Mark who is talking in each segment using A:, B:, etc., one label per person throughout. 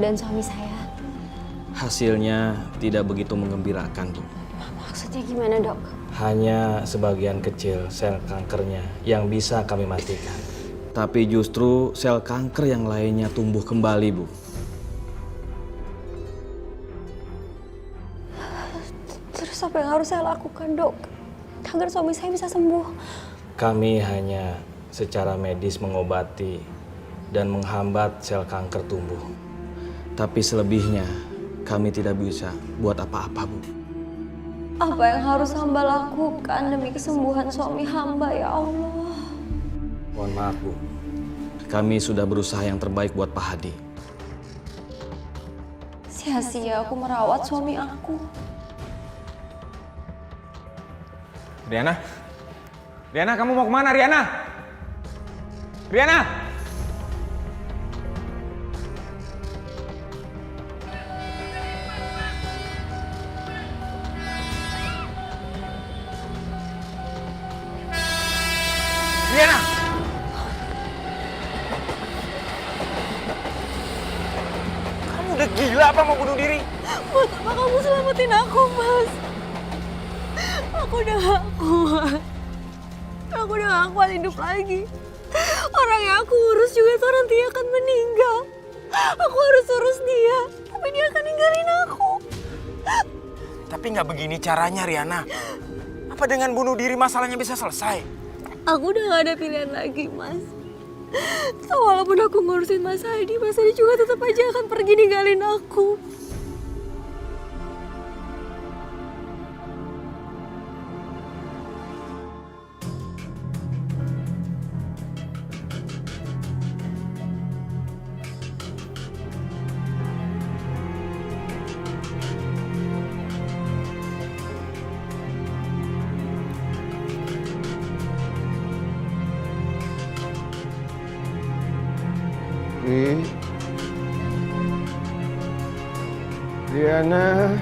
A: keadaan suami saya?
B: Hasilnya tidak begitu menggembirakan, Bu.
A: Maksudnya gimana, Dok?
B: Hanya sebagian kecil sel kankernya yang bisa kami matikan. Tapi justru sel kanker yang lainnya tumbuh kembali, Bu.
A: Terus apa yang harus saya lakukan, Dok? Agar suami saya bisa sembuh.
B: Kami hanya secara medis mengobati dan menghambat sel kanker tumbuh. Tapi selebihnya kami tidak bisa buat apa-apa, Bu.
A: Apa yang harus hamba lakukan demi kesembuhan suami hamba, ya Allah?
B: Mohon maaf, Bu. Kami sudah berusaha yang terbaik buat Pak Hadi.
A: Sia-sia aku merawat suami aku.
C: Riana? Riana, kamu mau kemana, Riana? Riana! Riana! Kamu udah gila apa mau bunuh diri?
A: Buat apa kamu selamatin aku, Mas? Aku udah gak kuat. Aku udah gak kuat hidup lagi. Orang yang aku urus juga nanti akan meninggal. Aku harus urus dia, tapi dia akan ninggalin aku.
C: Tapi nggak begini caranya, Riana. Apa dengan bunuh diri masalahnya bisa selesai?
A: Aku udah gak ada pilihan lagi, Mas. So, walaupun aku ngurusin Mas Hadi juga tetap aja akan pergi ninggalin aku.
D: Riana.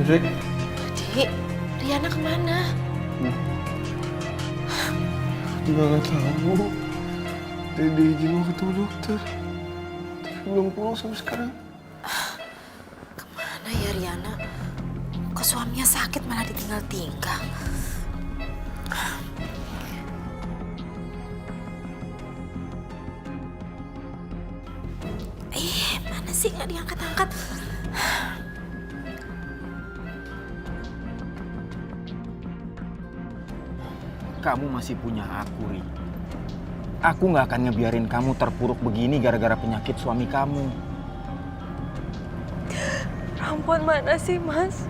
D: Rik.
E: Dik, Riana kemana?
D: Juga nggak tahu. Tadi diizin mau ketemu dokter, tapi belum pulang sampai sekarang.
E: Kemana ya Riana? Kok suaminya sakit malah ditinggal-tinggal? Mana sih nggak diangkat-angkat?
C: Kamu masih punya aku, Ri. Aku nggak akan ngebiarin kamu terpuruk begini gara-gara penyakit suami kamu.
A: Perempuan mana sih, Mas?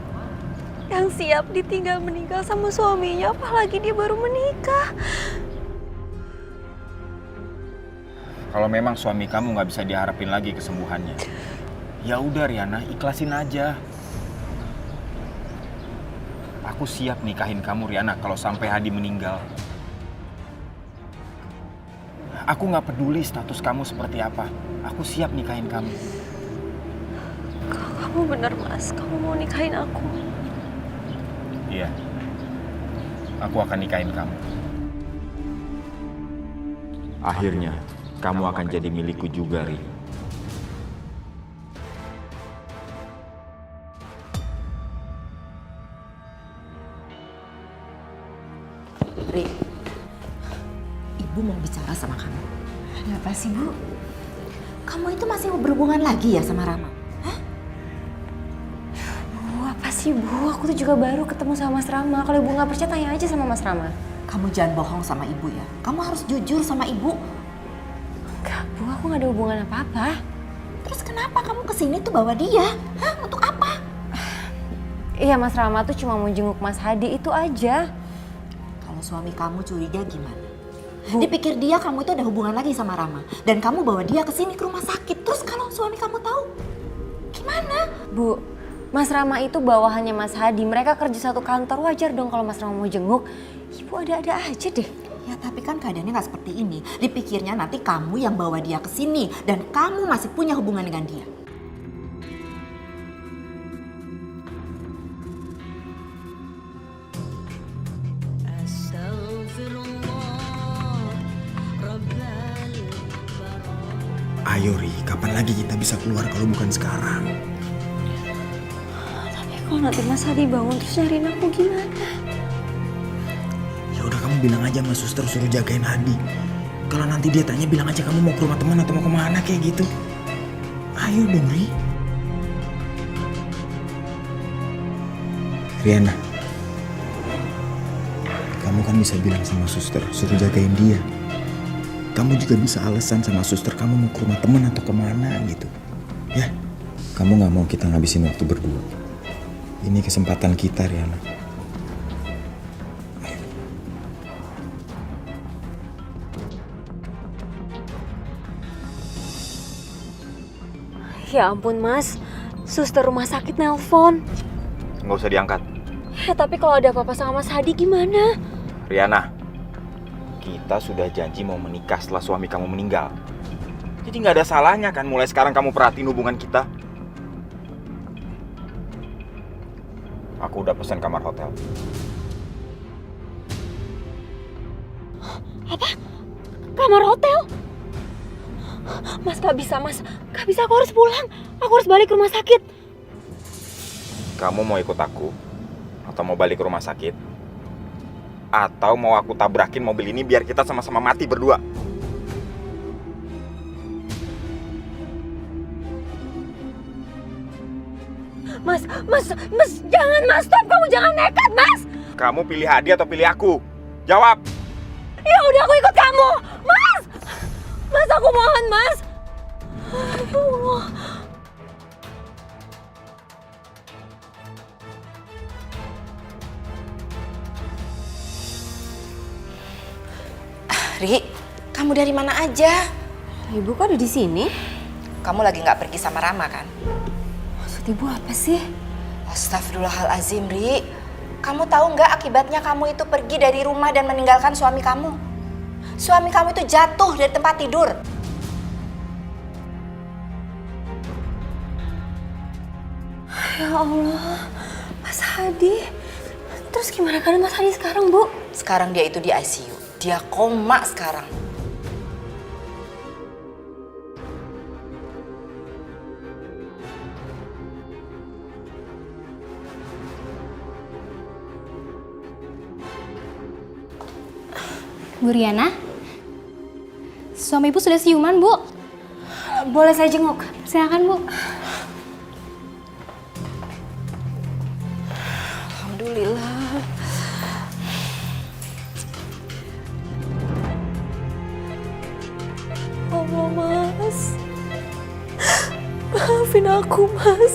A: Yang siap ditinggal meninggal sama suaminya, apalagi dia baru menikah.
C: Kalau memang suami kamu nggak bisa diharapin lagi kesembuhannya, ya udah Riana, ikhlasin aja. Aku siap nikahin kamu, Riana, kalau sampai Hadi meninggal. Aku nggak peduli status kamu seperti apa. Aku siap nikahin kamu.
A: Kalau kamu bener, Mas, kamu mau nikahin aku.
C: Iya, aku akan nikahin kamu. Akhirnya, kamu akan jadi milikku juga, Ri.
E: Ri, Ibu mau bicara sama kamu.
A: Kenapa sih, Bu?
E: Kamu itu masih mau berhubungan lagi ya sama Rama? Hah?
A: Bu, apa sih, Bu? Aku tuh juga baru ketemu sama Mas Rama. Kalau Ibu nggak percaya, tanya aja sama Mas Rama.
E: Kamu jangan bohong sama Ibu ya. Kamu harus jujur sama Ibu.
A: Enggak, Bu, aku nggak ada hubungan apa-apa.
E: Terus kenapa kamu kesini tuh bawa dia? Hah? Untuk apa?
A: Iya, Mas Rama tuh cuma mau jenguk Mas Hadi, itu aja.
E: Kalau suami kamu curiga gimana? Dipikir dia kamu itu ada hubungan lagi sama Rama. Dan kamu bawa dia ke sini ke rumah sakit. Terus kalau suami kamu tahu, gimana?
A: Bu, Mas Rama itu bawahannya Mas Hadi. Mereka kerja satu kantor, wajar dong kalau Mas Rama mau jenguk. Ibu ada-ada aja deh.
E: Ya tapi kan keadaannya nggak seperti ini. Dipikirnya nanti kamu yang bawa dia ke sini. Dan kamu masih punya hubungan dengan dia.
C: Ayo Ri, kapan lagi kita bisa keluar kalau bukan sekarang?
A: Tapi kalau nanti Mas Hadi bangun terus nyariin aku gimana?
C: Ya udah kamu bilang aja sama suster suruh jagain Hadi. Kalau nanti dia tanya bilang aja kamu mau ke rumah teman atau mau kemana kayak gitu. Ayo dong Ri. Riana, kamu kan bisa bilang sama suster suruh jagain dia. Kamu juga bisa alasan sama suster kamu mau ke rumah teman atau kemana gitu. Ya, kamu gak mau kita ngabisin waktu berdua. Ini kesempatan kita Riana.
A: Ya ampun Mas, suster rumah sakit nelpon.
C: Nggak usah diangkat.
A: Ya tapi kalau ada apa-apa sama Mas Hadi gimana?
C: Riana, kita sudah janji mau menikah setelah suami kamu meninggal. Jadi nggak ada salahnya kan mulai sekarang kamu perhatiin hubungan kita. Aku udah pesan kamar hotel.
A: Apa? Kamar hotel? Mas gak bisa Mas, gak bisa, aku harus pulang. Aku harus balik ke rumah sakit.
C: Kamu mau ikut aku? Atau mau balik ke rumah sakit? Atau mau aku tabrakin mobil ini biar kita sama-sama mati berdua?
A: Mas, jangan Mas, stop, kamu jangan nekat Mas.
C: Kamu pilih Hadi atau pilih aku? Jawab!
A: Ya udah aku ikut kamu, Mas. Mas aku mohon Mas. Ya Allah.
E: Ri, kamu dari mana aja?
A: Ibu kok ada di sini?
E: Kamu lagi nggak pergi sama Rama kan?
A: Maksud ibu apa sih?
E: Astagfirullahalazim, Ri. Kamu tahu nggak akibatnya kamu itu pergi dari rumah dan meninggalkan suami kamu? Suami kamu itu jatuh dari tempat tidur.
A: Ya Allah, Mas Hadi. Terus gimana keadaan Mas Hadi sekarang, Bu?
E: Sekarang dia itu di ICU. Dia koma sekarang.
F: Bu Riana, suami ibu sudah siuman, Bu.
A: Boleh saya jenguk?
F: Silakan, Bu.
E: Alhamdulillah.
A: Allah Mas. Maafin aku Mas.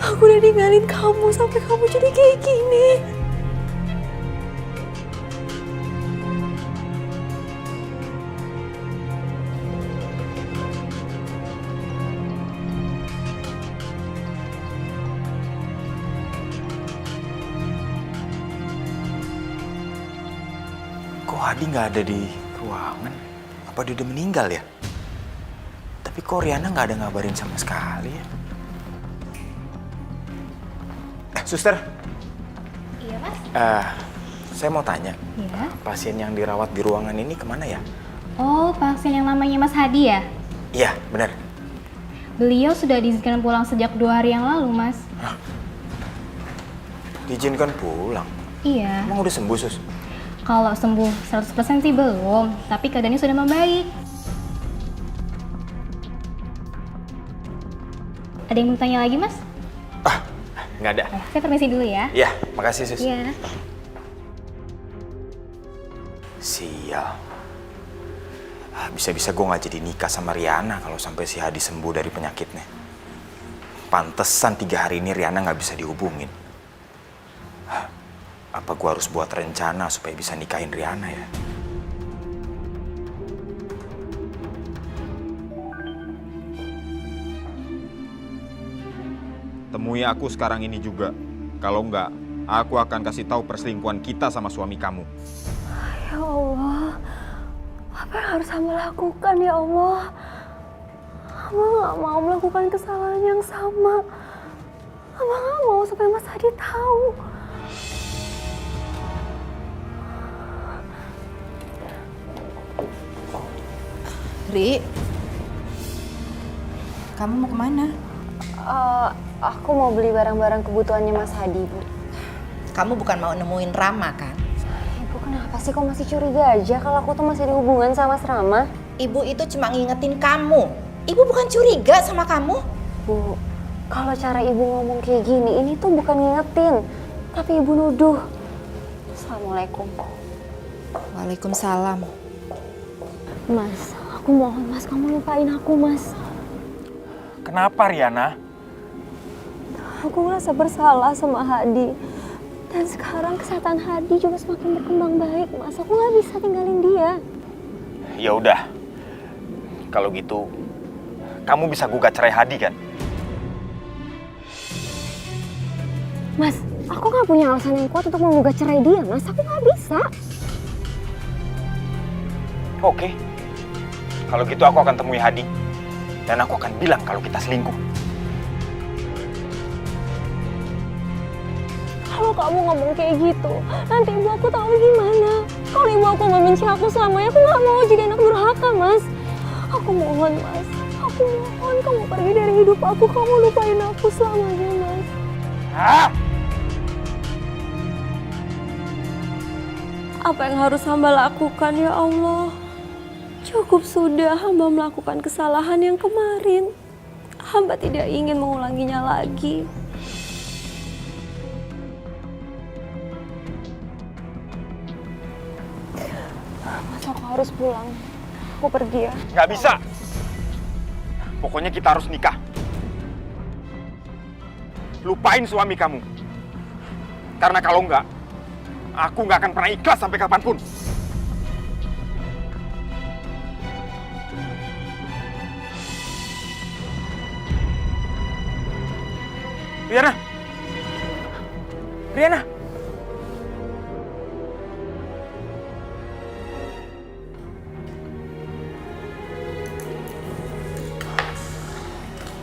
A: Aku udah ninggalin kamu sampai kamu jadi kayak gini.
C: Kok Hadi nggak ada di ruangan? Apa dia udah meninggal ya? Tapi kok Riana nggak ada ngabarin sama sekali ya? Suster.
F: Iya, Mas.
C: Saya mau tanya.
F: Iya.
C: Pasien yang dirawat di ruangan ini kemana ya?
F: Oh, pasien yang namanya Mas Hadi ya?
C: Iya, benar.
F: Beliau sudah diizinkan pulang sejak 2 hari yang lalu, Mas.
C: Diizinkan pulang?
F: Iya.
C: Emang udah sembuh, Sus?
F: Kalau sembuh 100% sih belum, tapi keadaannya sudah membaik. Ada yang mau tanya lagi, Mas?
C: Nggak ada.
F: Saya permisi dulu ya.
C: Iya, makasih, Sus.
F: Iya.
C: Sial. Bisa-bisa gue nggak jadi nikah sama Riana kalau sampai si Hadi sembuh dari penyakitnya. Pantesan 3 hari ini Riana nggak bisa dihubungin. Apa gue harus buat rencana supaya bisa nikahin Riana ya? Temui aku sekarang ini juga. Kalau enggak, aku akan kasih tahu perselingkuhan kita sama suami kamu.
A: Ya Allah, apa yang harus hamba lakukan ya Allah? Hamba gak mau melakukan kesalahan yang sama. Hamba gak mau sampai Mas Hadi tahu.
E: Ri, Kamu mau kemana?
A: Aku mau beli barang-barang kebutuhannya Mas Hadi, Bu.
E: Kamu bukan mau nemuin Rama kan?
A: Ibu kenapa sih kok masih curiga aja kalau aku tuh masih ada hubungan sama Mas Rama?
E: Ibu itu cuma ngingetin kamu. Ibu bukan curiga sama kamu.
A: Bu, kalau cara ibu ngomong kayak gini, ini tuh bukan ngingetin, tapi ibu nuduh. Assalamualaikum.
E: Waalaikumsalam.
A: Mas, aku mohon Mas, kamu lupain aku Mas.
B: Kenapa Riana?
A: Aku ngerasa bersalah sama Hadi. Dan sekarang kesehatan Hadi juga semakin berkembang baik, Mas. Aku nggak bisa tinggalin dia.
B: Ya udah. Kalau gitu, kamu bisa gugat cerai Hadi kan?
A: Mas, aku nggak punya alasan yang kuat untuk menggugat cerai dia, Mas. Aku nggak bisa.
B: Oke. Kalau gitu aku akan temui Hadi. Dan aku akan bilang kalau kita selingkuh.
A: Kalau kamu ngomong kayak gitu, nanti ibu aku tahu gimana. Kalau ibu aku membenci aku selamanya, aku nggak mau jadi anak durhaka, Mas. Aku mohon, Mas. Aku mohon kamu pergi dari hidup aku. Kamu lupain aku selamanya, Mas.
B: Hah?
A: Apa yang harus hamba lakukan, ya Allah? Cukup sudah hamba melakukan kesalahan yang kemarin. Hamba tidak ingin mengulanginya lagi. Mas, aku harus pulang. Aku pergi ya.
B: Nggak bisa. Pokoknya kita harus nikah. Lupain suami kamu. Karena kalau enggak, aku nggak akan pernah ikhlas sampai kapanpun. Riana! Riana!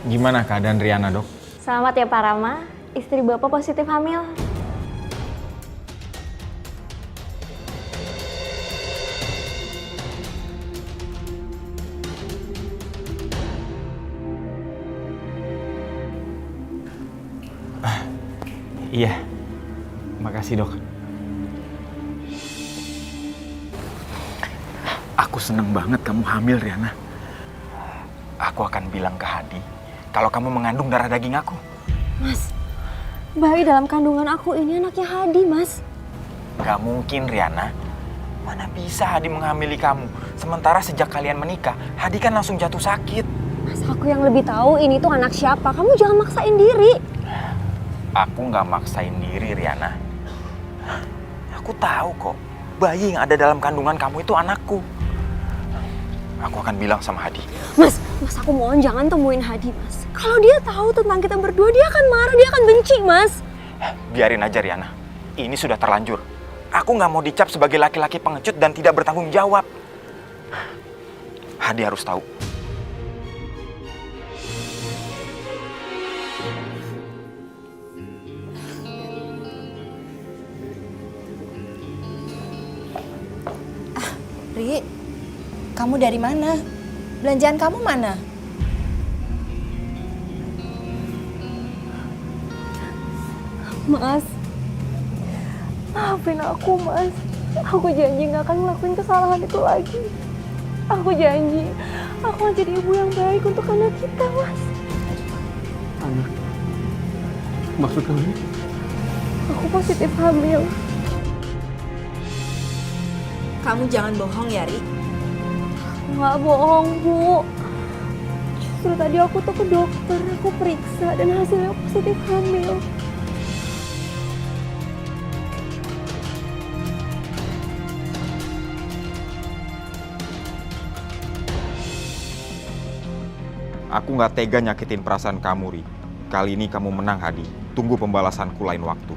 B: Gimana keadaan Riana, Dok?
A: Selamat ya Pak Rama. Istri Bapak positif hamil.
B: Iya. Makasih, Dok. Aku seneng banget kamu hamil, Riana. Aku akan bilang ke Hadi kalau kamu mengandung darah daging aku.
A: Mas, bayi dalam kandungan aku ini anaknya Hadi, Mas.
B: Gak mungkin, Riana. Mana bisa Hadi menghamili kamu? Sementara sejak kalian menikah, Hadi kan langsung jatuh sakit.
A: Mas, aku yang lebih tahu ini tuh anak siapa. Kamu jangan maksain diri.
B: Aku gak maksain diri, Riana. Aku tahu kok, bayi yang ada dalam kandungan kamu itu anakku. Aku akan bilang sama Hadi.
A: Mas, aku mohon jangan temuin Hadi, Mas. Kalau dia tahu tentang kita berdua, dia akan marah, dia akan benci, Mas.
B: Biarin aja, Riana. Ini sudah terlanjur. Aku gak mau dicap sebagai laki-laki pengecut dan tidak bertanggung jawab. Hadi harus tahu.
E: Ri, kamu dari mana? Belanjaan kamu mana?
A: Mas, maafin aku, Mas. Aku janji gak akan ngelakuin kesalahan itu lagi. Aku janji, aku akan jadi ibu yang baik untuk anak kita, Mas.
D: Anak? Maksud kamu?
A: Aku positif hamil.
E: Kamu jangan bohong ya, Ri.
A: Nggak bohong, Bu. Justru tadi aku tuh ke dokter, aku periksa dan hasilnya positif hamil.
G: Aku nggak tega nyakitin perasaan kamu, Ri. Kali ini kamu menang, Hadi. Tunggu pembalasanku lain waktu.